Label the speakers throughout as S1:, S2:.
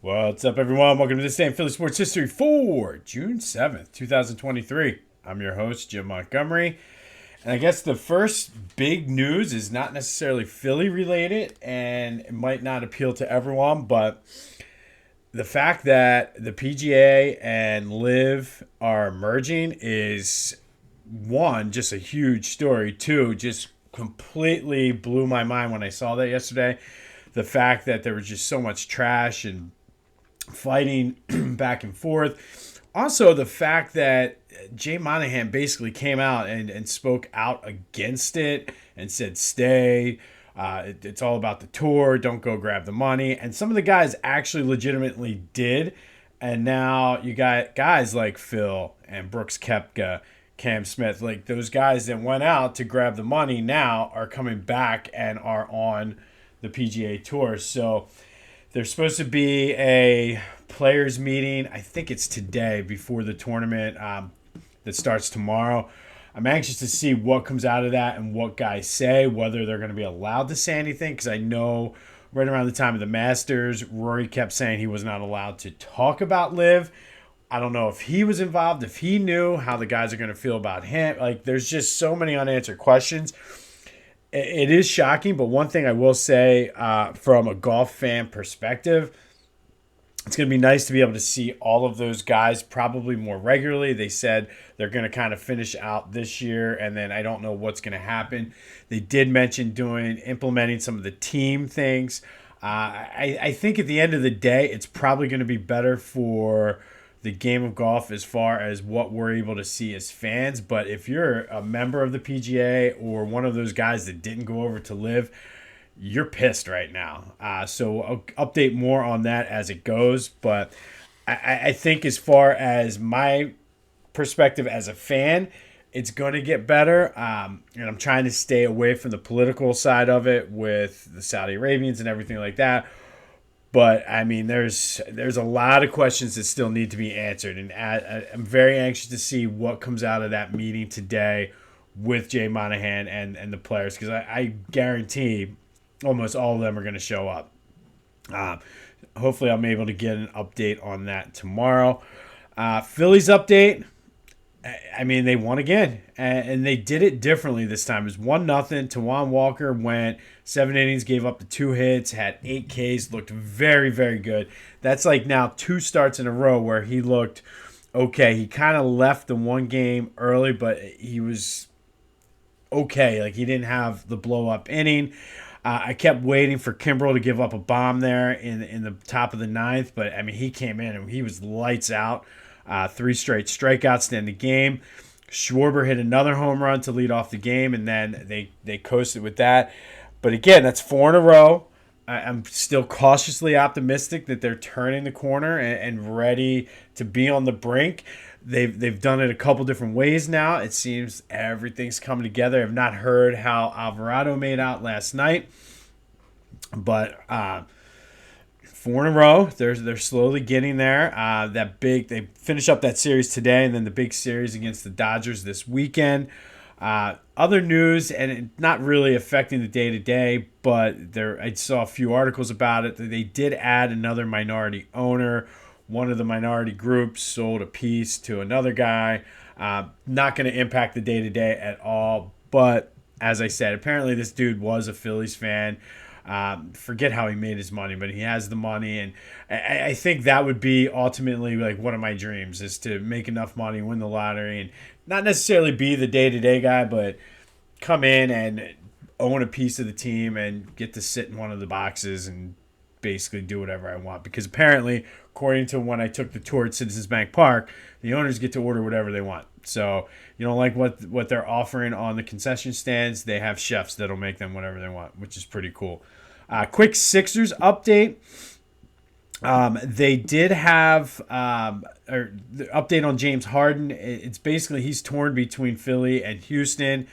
S1: What's up, everyone? Welcome to this day in Philly Sports History for June 7th, 2023. I'm your host, Jim Montgomery. And I guess the first big news is not necessarily Philly related, and it might not appeal to everyone, but the fact that the PGA and LIV are merging is, one, just a huge story. Two, just completely blew my mind when I saw that yesterday. The fact that there was just so much trash and fighting back and forth. Also, the fact that Jay Monahan basically came out and spoke out against it and said, stay. It's all about the tour. Don't go grab the money. And some of the guys actually legitimately did. And now you got guys like Phil and Brooks Koepka, Cam Smith, like those guys that went out to grab the money now are coming back and are on the PGA Tour. So there's supposed to be a players meeting. I think it's today before the tournament that starts tomorrow. I'm anxious to see what comes out of that and what guys say, whether they're going to be allowed to say anything, because I know right around the time of the Masters, Rory kept saying he was not allowed to talk about LIV. I don't know if he was involved, if he knew how the guys are going to feel about him. Like, there's just so many unanswered questions. It is shocking, but one thing I will say from a golf fan perspective, it's going to be nice to be able to see all of those guys probably more regularly. They said they're going to kind of finish out this year, and then I don't know what's going to happen. They did mention implementing some of the team things. I think at the end of the day, it's probably going to be better for the game of golf as far as what we're able to see as fans. But if you're a member of the PGA or one of those guys that didn't go over to LIV, you're pissed right now. So I'll update more on that as it goes. But I think as far as my perspective as a fan, it's going to get better. And I'm trying to stay away from the political side of it with the Saudi Arabians and everything like that. But, I mean, there's a lot of questions that still need to be answered. And I'm very anxious to see what comes out of that meeting today with Jay Monahan and the players, because I guarantee almost all of them are going to show up. Hopefully I'm able to get an update on that tomorrow. Phillies update. I mean, they won again, and they did it differently this time. It was 1-0. Tawan Walker went 7 innings, gave up the 2 hits, had 8 Ks, looked very, very good. That's like now 2 starts in a row where he looked okay. He kind of left the one game early, but he was okay. Like, he didn't have the blow-up inning. I kept waiting for Kimbrel to give up a bomb there in the top of the 9th, but, I mean, he came in and he was lights out. 3 straight strikeouts to end the game. Schwarber hit another home run to lead off the game, and then they coasted with that. But again, that's 4 in a row. I'm still cautiously optimistic that they're turning the corner and ready to be on the brink. They've done it a couple different ways now. It seems everything's coming together. I've not heard how Alvarado made out last night, but 4 in a row. They're slowly getting there. They finish up that series today, and then the big series against the Dodgers this weekend. Other news, and it not really affecting the day-to-day, but I saw a few articles about it. They did add another minority owner. One of the minority groups sold a piece to another guy. Not going to impact the day-to-day at all. But as I said, apparently this dude was a Phillies fan. Forget how he made his money, but he has the money, and I think that would be ultimately like one of my dreams, is to make enough money, win the lottery, and not necessarily be the day-to-day guy, but come in and own a piece of the team and get to sit in one of the boxes and basically do whatever I want. Because apparently, according to when I took the tour at Citizens Bank Park, the owners get to order whatever they want. So you don't like what they're offering on the concession stands, they have chefs that'll make them whatever they want, which is pretty cool. Quick Sixers update. They did have the update on James Harden. It's basically he's torn between Philly and Houston,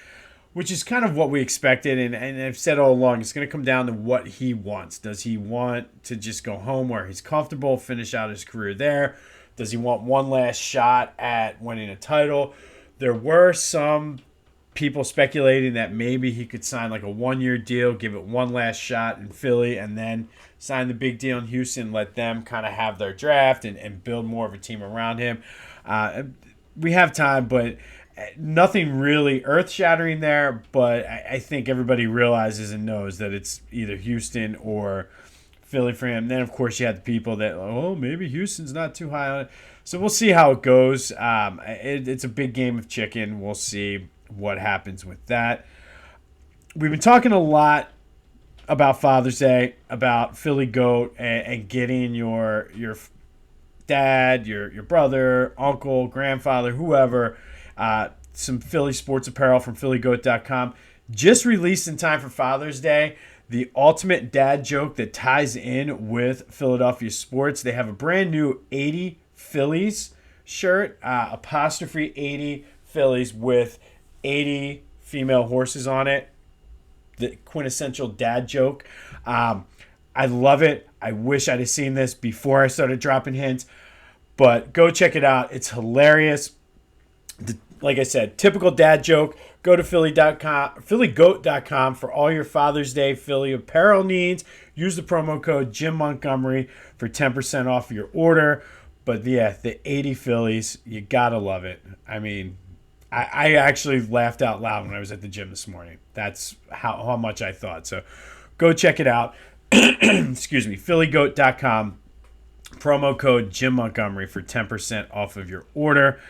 S1: which is kind of what we expected. And I've said all along, it's going to come down to what he wants. Does he want to just go home where he's comfortable, finish out his career there? Does he want one last shot at winning a title? There were some people speculating that maybe he could sign like a 1-year deal, give it one last shot in Philly, and then sign the big deal in Houston, let them kind of have their draft and build more of a team around him. We have time, but nothing really earth-shattering there. But I think everybody realizes and knows that it's either Houston or Philly for him. Then, of course, you have the people that, oh, maybe Houston's not too high on it. So we'll see how it goes. It's a big game of chicken. We'll see what happens with that. We've been talking a lot about Father's Day, about Philly GOAT, and getting your dad, your brother, uncle, grandfather, whoever, some Philly sports apparel from phillygoat.com. Just released in time for Father's Day, the ultimate dad joke that ties in with Philadelphia sports. They have a brand new 80 Phillies shirt, apostrophe 80 Phillies with 80 female horses on it. The quintessential dad joke. I love it. I wish I'd have seen this before I started dropping hints, but go check it out. It's hilarious. Like I said, typical dad joke. Go to phillygoat.com for all your Father's Day Philly apparel needs. Use the promo code Jim Montgomery for 10% off your order. But yeah, the 80 Phillies, you gotta love it. I mean, I actually laughed out loud when I was at the gym this morning. That's how much I thought. So go check it out. Excuse me, phillygoat.com. Promo code Jim Montgomery for 10% off of your order.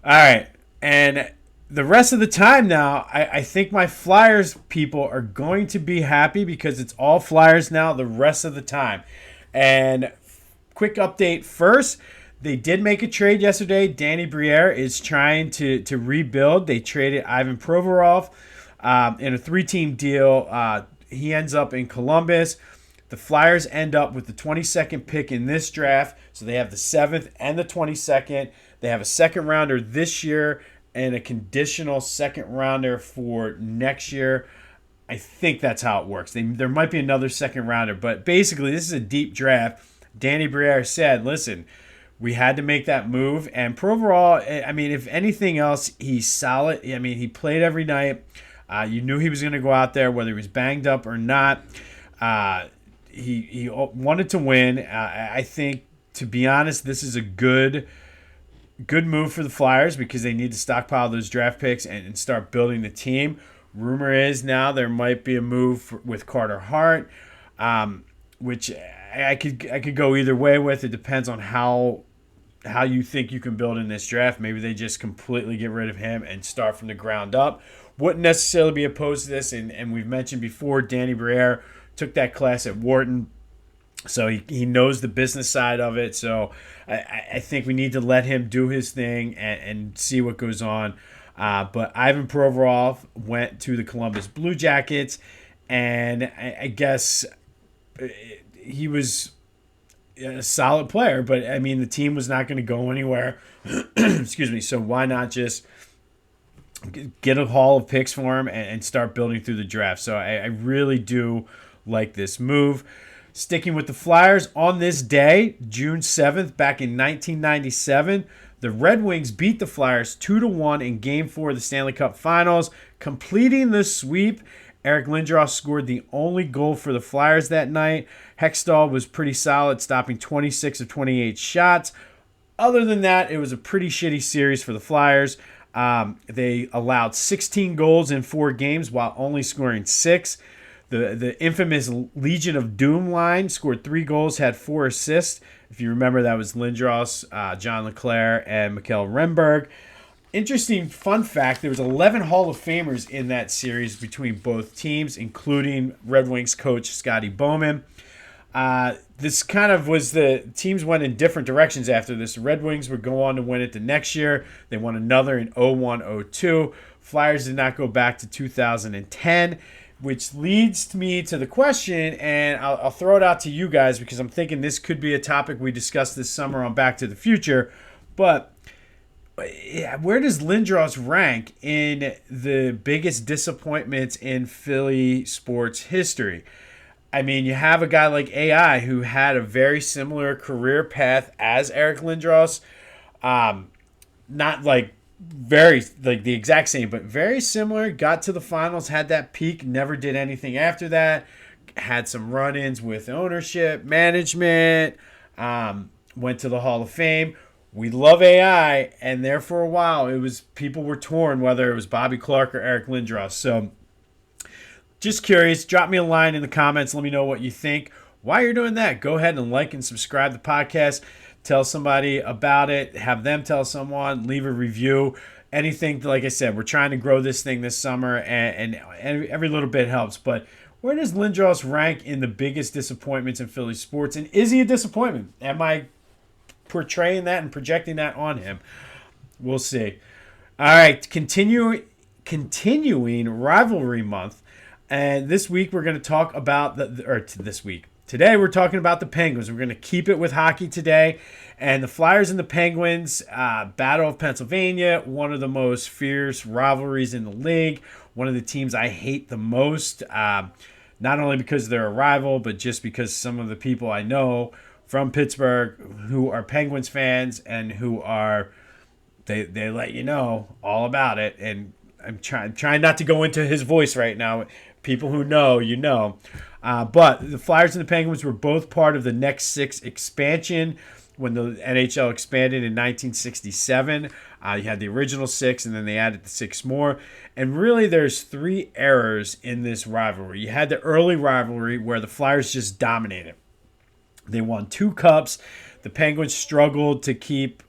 S1: All right. And the rest of the time now, I think my Flyers people are going to be happy because it's all Flyers now the rest of the time. And quick update first. They did make a trade yesterday. Danny Briere is trying to rebuild. They traded Ivan Provorov in a 3-team deal. He ends up in Columbus. The Flyers end up with the 22nd pick in this draft. So they have the 7th and the 22nd. They have a second rounder this year and a conditional second rounder for next year. I think that's how it works. There might be another second rounder, but basically this is a deep draft. Danny Briere said, listen, we had to make that move. And Provorov, I mean, if anything else, he's solid. I mean, he played every night. You knew he was going to go out there, whether he was banged up or not. He wanted to win. I think, to be honest, this is a good move for the Flyers because they need to stockpile those draft picks and start building the team. Rumor is now there might be a move with Carter Hart, which I could go either way with. It depends on how you think you can build in this draft. Maybe they just completely get rid of him and start from the ground up. Wouldn't necessarily be opposed to this. And we've mentioned before, Danny Briere took that class at Wharton, so he knows the business side of it. So I think we need to let him do his thing and see what goes on. But Ivan Provorov went to the Columbus Blue Jackets, and I guess he was a solid player, but I mean the team was not going to go anywhere. Excuse me. So why not just get a haul of picks for him and start building through the draft? So I really do like this move. Sticking with the Flyers, on this day, June 7th, back in 1997, the Red Wings beat the Flyers 2-1 in Game 4 of the Stanley Cup Finals, completing the sweep. Eric Lindros scored the only goal for the Flyers that night. Hextall was pretty solid, stopping 26 of 28 shots. Other than that, it was a pretty shitty series for the Flyers. They allowed 16 goals in 4 games while only scoring 6. The infamous Legion of Doom line scored 3 goals, had 4 assists. If you remember, that was Lindros, John LeClaire, and Mikael Renberg. Interesting fun fact, there was 11 Hall of Famers in that series between both teams, including Red Wings coach Scotty Bowman. This kind of was the teams went in different directions after this. The Red Wings would go on to win it the next year. They won another in 01-02. Flyers did not go back to 2010, which leads me to the question, and I'll throw it out to you guys because I'm thinking this could be a topic we discussed this summer on Back to the Future. But where does Lindros rank in the biggest disappointments in Philly sports history? I mean, you have a guy like AI who had a very similar career path as Eric Lindros. Not like very like the exact same, but very similar. Got to the finals, had that peak, never did anything after that. had some run-ins with ownership, management, went to the Hall of Fame. We love AI, and there for a while, people were torn whether it was Bobby Clarke or Eric Lindros. So just curious, drop me a line in the comments. Let me know what you think. While you're doing that, go ahead and like and subscribe to the podcast. Tell somebody about it. Have them tell someone. Leave a review. Anything, like I said, we're trying to grow this thing this summer, and every little bit helps. But where does Lindros rank in the biggest disappointments in Philly sports? And is he a disappointment? Am I portraying that and projecting that on him? We'll see. All right, continuing rivalry month. And this week we're going to talk about Today we're talking about the Penguins. We're going to keep it with hockey today. And the Flyers and the Penguins, Battle of Pennsylvania, one of the most fierce rivalries in the league. One of the teams I hate the most, not only because they're a rival, but just because some of the people I know from Pittsburgh who are Penguins fans and who are, they let you know all about it. And I'm trying not to go into his voice right now. People who know, you know. But the Flyers and the Penguins were both part of the Next Six expansion when the NHL expanded in 1967. You had the original six, and then they added the six more. And really, there's three eras in this rivalry. You had the early rivalry where the Flyers just dominated. They won 2 cups. The Penguins struggled to keep,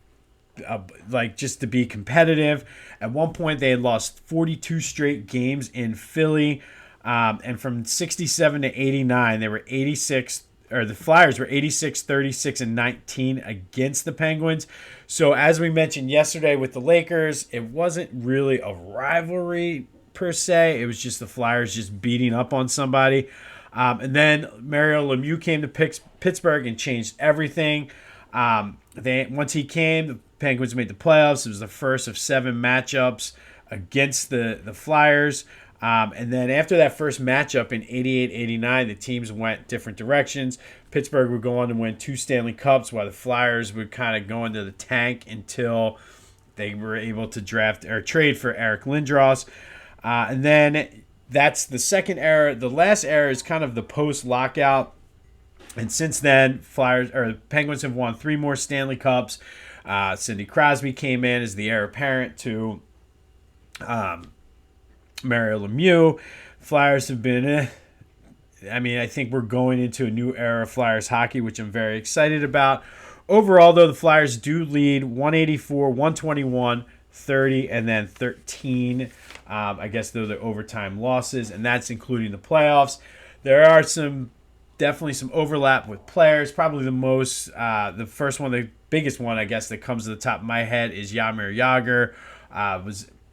S1: just to be competitive. At one point, they had lost 42 straight games in Philly. And from 67 to 89, the Flyers were 86, 36, and 19 against the Penguins. So as we mentioned yesterday with the Lakers, it wasn't really a rivalry per se. It was just the Flyers just beating up on somebody. And then Mario Lemieux came to Pittsburgh and changed everything. Once he came, the Penguins made the playoffs. It was the first of 7 matchups against the Flyers. And then after that first matchup in 88-89, the teams went different directions. Pittsburgh would go on to win 2 Stanley Cups, while the Flyers would kind of go into the tank until they were able to draft or trade for Eric Lindros. And then that's the second era. The last era is kind of the post-lockout. And since then, Penguins have won 3 more Stanley Cups. Sidney Crosby came in as the heir apparent to Mario Lemieux. Flyers have been, I think we're going into a new era of Flyers hockey, which I'm very excited about. Overall, though, the Flyers do lead 184, 121, 30, and then 13. I guess those are overtime losses, and that's including the playoffs. There are definitely some overlap with players. Probably the first one, the biggest one, I guess, that comes to the top of my head is Jaromir Jagr.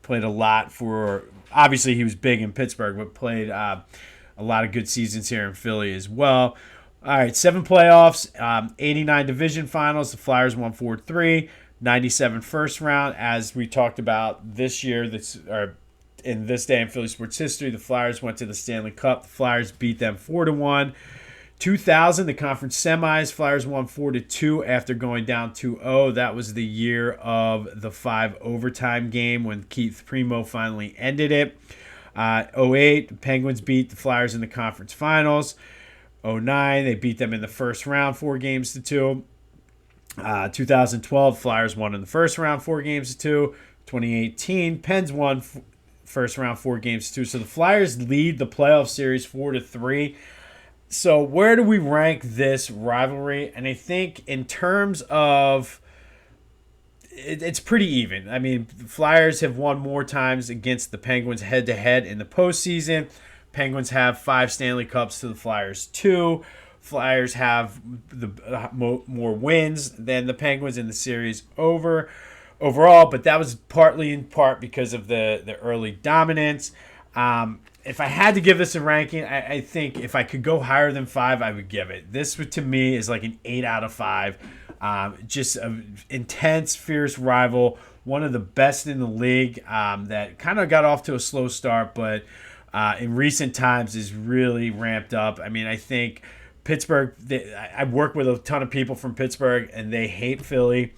S1: Played a lot for. Obviously, he was big in Pittsburgh, but played a lot of good seasons here in Philly as well. All right, 7 playoffs, 89 division finals. The Flyers won 4-3, 97 first round. As we talked about this year, in this day in Philly sports history, the Flyers went to the Stanley Cup. The Flyers beat them 4-1. 2000, the conference semis, Flyers won 4-2 after going down 2-0. That was the year of the 5 overtime game when Keith Primo finally ended it. 2008, the Penguins beat the Flyers in the conference finals. 2009, they beat them in the first round 4-2. 2012, Flyers won in the first round 4-2. 2018, Pens won first round 4-2. So the Flyers lead the playoff series 4-3. So where do we rank this rivalry? And I think in terms of, it's pretty even. I mean, the Flyers have won more times against the Penguins head-to-head in the postseason. Penguins have 5 Stanley Cups to the Flyers 2. Flyers have more wins than the Penguins in the series overall, but that was partly in part because of the early dominance. If I had to give this a ranking, I think if I could go higher than 5, I would give it. This, to me, is like an 8 out of 5. Just an intense, fierce rival. One of the best in the league that kind of got off to a slow start, but in recent times is really ramped up. I mean, I think Pittsburgh, I work with a ton of people from Pittsburgh, and they hate Philly.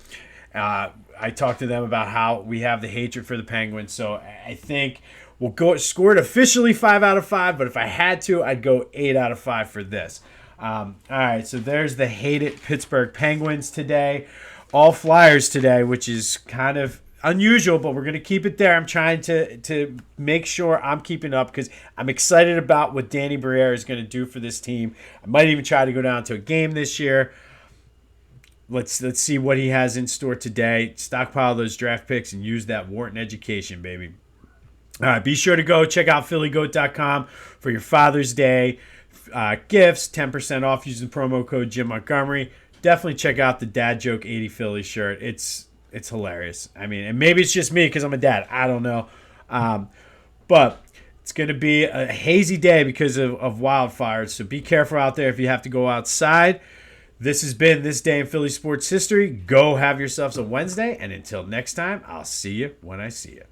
S1: I talked to them about how we have the hatred for the Penguins. So I think We'll go score it officially 5 out of 5, but if I had to, I'd go 8 out of 5 for this. All right, so there's the Hate It Pittsburgh Penguins today. All Flyers today, which is kind of unusual, but we're going to keep it there. I'm trying to make sure I'm keeping up because I'm excited about what Danny Briere is going to do for this team. I might even try to go down to a game this year. Let's see what he has in store today. Stockpile those draft picks and use that Wharton education, baby. All right, be sure to go check out phillygoat.com for your Father's Day gifts. 10% off using the promo code Jim Montgomery. Definitely check out the Dad Joke 80 Philly shirt. It's hilarious. I mean, and maybe it's just me because I'm a dad. I don't know. But it's going to be a hazy day because of wildfires. So be careful out there if you have to go outside. This has been This Day in Philly Sports History. Go have yourselves a Wednesday. And until next time, I'll see you when I see you.